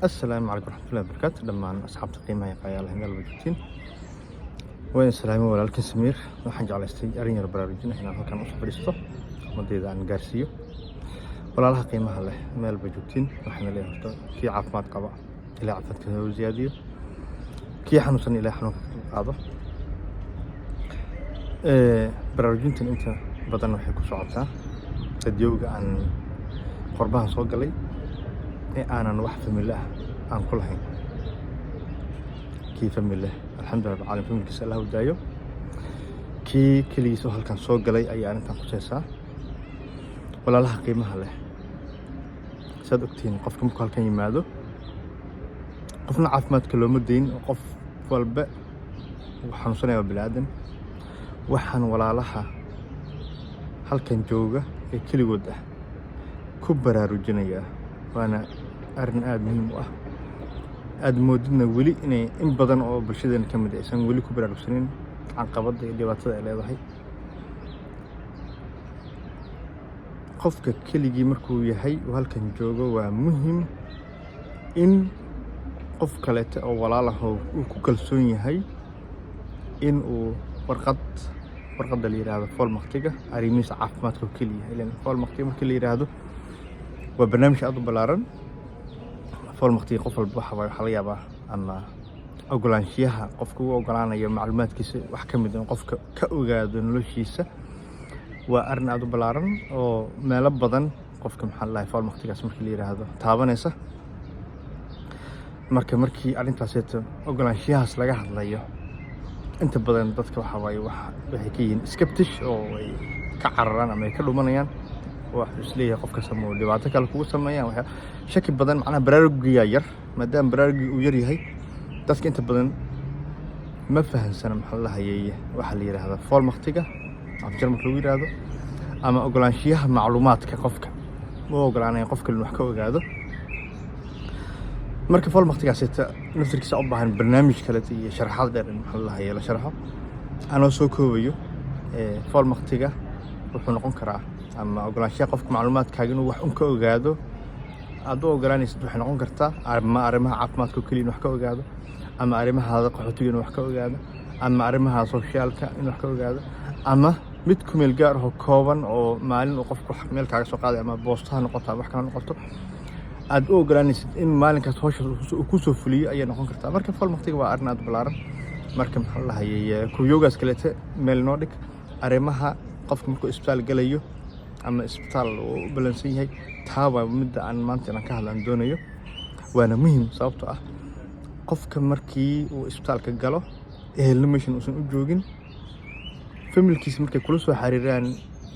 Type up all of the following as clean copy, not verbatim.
السلام عليكم ورحمة الله وبركاته. لما أصحاب تقييمها يقايا الله ميل وجوتين وين السلام ولكن سمير waxaan jeclaystay arin yar baraarujin inaan halkan u fadhiisto madayda aan gaarsiiyo walaalaha qiimaha leh meel wajootin waxaan leeyahay horta kii caafimaad qaba ilaa caafimaadka uu ziyaadiyo kii xanuunsan ilaa xanuunka qaado baraarujintan inta badan waxay ku socotaa dadiyowga aan qorbahan soo galay aanan wax famil ah aan ku lahayn kii famil leh alxamdulilah caalam familkiisa allah u daayo kii keligiisa halkan soo galay ayaa intaan ku seesaa walaalaha qiimaha leh saad ogtiin qofka markuu halkan yimaado qofna caafimaadka looma dayn qof walba uu xanuunsanaya bilaadan waxaan walaalaha halkan jooga ee keligood ah ku baraarujinaya waana arin aad muhiim u ah aad moodidna weli inay in badan oo bulshadeena ka mid aysan weli ku baraarugsanin caqabada iyo dhibaatada ay leedahay qofka keligii markuu yahay oo halkan joogo waa muhiim in qof kaleeta oo walaalaha uu ku kalsoon yahay in uu warqadda la yiraahdo foolmaqtiga arrimihiisa caafimaadka keliya ilaan foolmaqtiga markii la yiraahdo waa barnaamij aad u ballaaran foolmaqtiga qof walba waxa laga yaabaa ama ogolaanshiyaha qofka uu ogolaanayo macluumaadkiisa wax ka mid ah qofka ka ogaado noloshiisa waa arin aad u ballaaran oo meelo badan qofka maxaa la foolmaqtigaas markii la yiraahdo taabanaysa markii arintaaseeto ogolaanshiyahaas laga hadlayo inta badan dadka waxay ka yihiin skeptish oo ay ka cararaan ama ay ka dhumanayaan wax isleeyahay qofka sameeyo dhibaato kale kugu sameeyaan waxa shaki badan macna baraarugiga yar maadaama baraarugiga uu yar yahay dadka inta badan ma fahansana maxaa la hayay waxa la yiraahdo foolmaqtiga af jarmalka lagu yiraahdo ama ogolaanshiyaha macluumaadka qofka oo ogolaanaya qofka inuu wax ka ogaado marka foolmaqtigaas naftirkiisa u baahan barnaamij kale iyo sharaxaad dheer maxaa la hayay la sharaxo anoo soo koobayo foolmaqtiga wuxuu noqon karaa ama ogolaanshaha qofka macluumaadkaaga inuu wax ka ogaado aad u ogolaanaysid waxay noqon kartaa arrimaha caafimaadka kaliya inuu wax ka ogaado ama arrimaha qaxootiga inuu wax ka ogaado ama arrimaha socialka inuu wax ka ogaado ama mid ku meel gaar ah kooban oo maalin uu qofku meel kaaga soo qaaday ama boostaha noqoto wax kale noqoto aad u ogolaanaysid in maalinkaas hawsha uu ku soo fuliyo ayay noqon kartaa marka foolmaqtiga waa arrin aad ballaaran marka maxaa la hayay kuyogaas kaleete meel noo dhig arrimaha qofka markuu isbitaal galayo ama isbitaal uu balansan yahay taaba midda aan maanta ka hadlaan doonayo waana muhiim sababtoo ah qofka markii uu isbitaalka galo ehelnimation uusan u joogin familkiisa markay kula soo xariiraan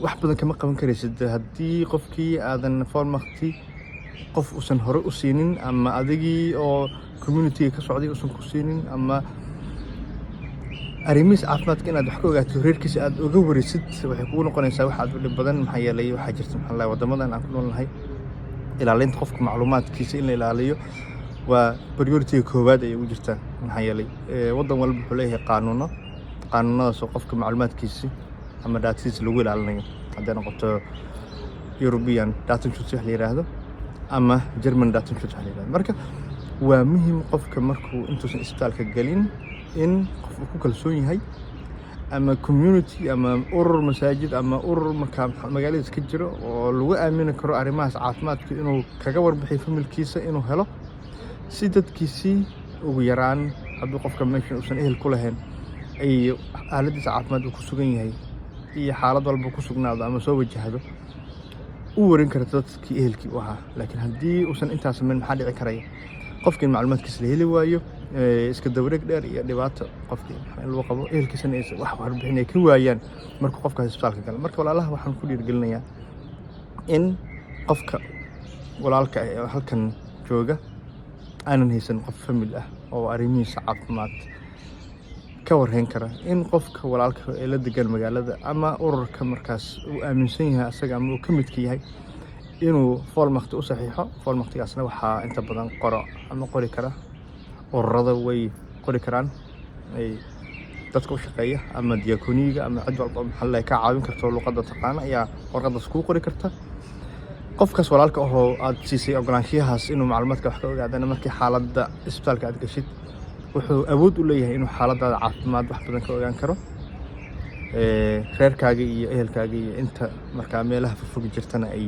wax badan kama qaban karaysid haddii qofkii aadan foolmaqti qof uusan hore u siinin ama adigii oo community ka socday uusan ku siinin ama arrimihiisa caafimaadka inaad wax ka ogaato reerkiisa aad uga warisid waxay kugu noqonaysaa wax aad u dhib badan maxaa yeelay waxaa jirta maxaa la wadamadan aan ku noolnahay ilaalinta qofka macluumaadkiisa in la ilaaliyo waa priority koowaad ay ugu jirtaan maxaa yeelay wadan walba wuxuu leeyahay qaanuunadaas oo qofka macluumaadkiisa ama daatadiisa lagu ilaalinayo haddii noqoto European Datenschutz wax la yiraahdo ama German Datenschutz wax la yiraahdo marka waa muhiim qofka markuu intuusan isbitaalka galin in qof ku kalsoon yahay ama community ama urur masaajid ama urur marka magaalada ka jiro oo lagu aamini karo arrimahaas caafimaadka inuu kaga warbixiyo familkiisa inuu helo si dadkiisii ugu yaraan hadduu qofka meesha uusan ehel ku lahayn ay xaaladiisa caafimaad ku sugan yahay iyo xaalad walba ku sugnaado ama soo wajahdo u warin karto dadkii ehelkii u ahaa laakiin haddii uusan intaas sameyn maxaa dhici karaya qofkii macluumaadkiisa la heli waayo iska dawreeg dheer iyo dhibaato qofkii lagu qabo ehelkiisana ay wax warbixin ay ka waayaan markuu qofkaas isbitaalka galo marka walaalaha waxaan ku dhiirigelinayaa in qofka walaalka ah halkan jooga aanan haysan qof famil ah oo arrimihiisa caafimaad ka warhayn kara in qofka walaalka ee la degan magaalada ama ururka markaas uu aaminsan yahay asaga ama uu ka midka yahay inuu foolmaqti u saxiixo foolmaqtigaasna waxaa inta badan qori kara ururada way qori karaan ay dadka u shaqeeya ama diyakooniga ama cid walba maxaa la ka caawin karto luqadda taqaan ayaa warqadaas ku qori karta qofkaas walaalka ahoo aad siisay ogolaanshiyahaas inuu macluumaadka wax ka ogaadana markii xaaladda isbitaalka aad gashid wuxuu awood u leeyahay inuu xaaladaada caafimaad wax badan ka ogaan karo reerkaaga iyo ehelkaaga iyo inta markaa meelaha fogfog jirtana ay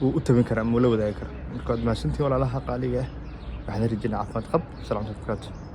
uu u tabin kara ama ula wadaagi kara marka waad mahadsantihiin walaalaha qaaliga ah waxaan rajaynayaa caafimaad qab salaam alaykum.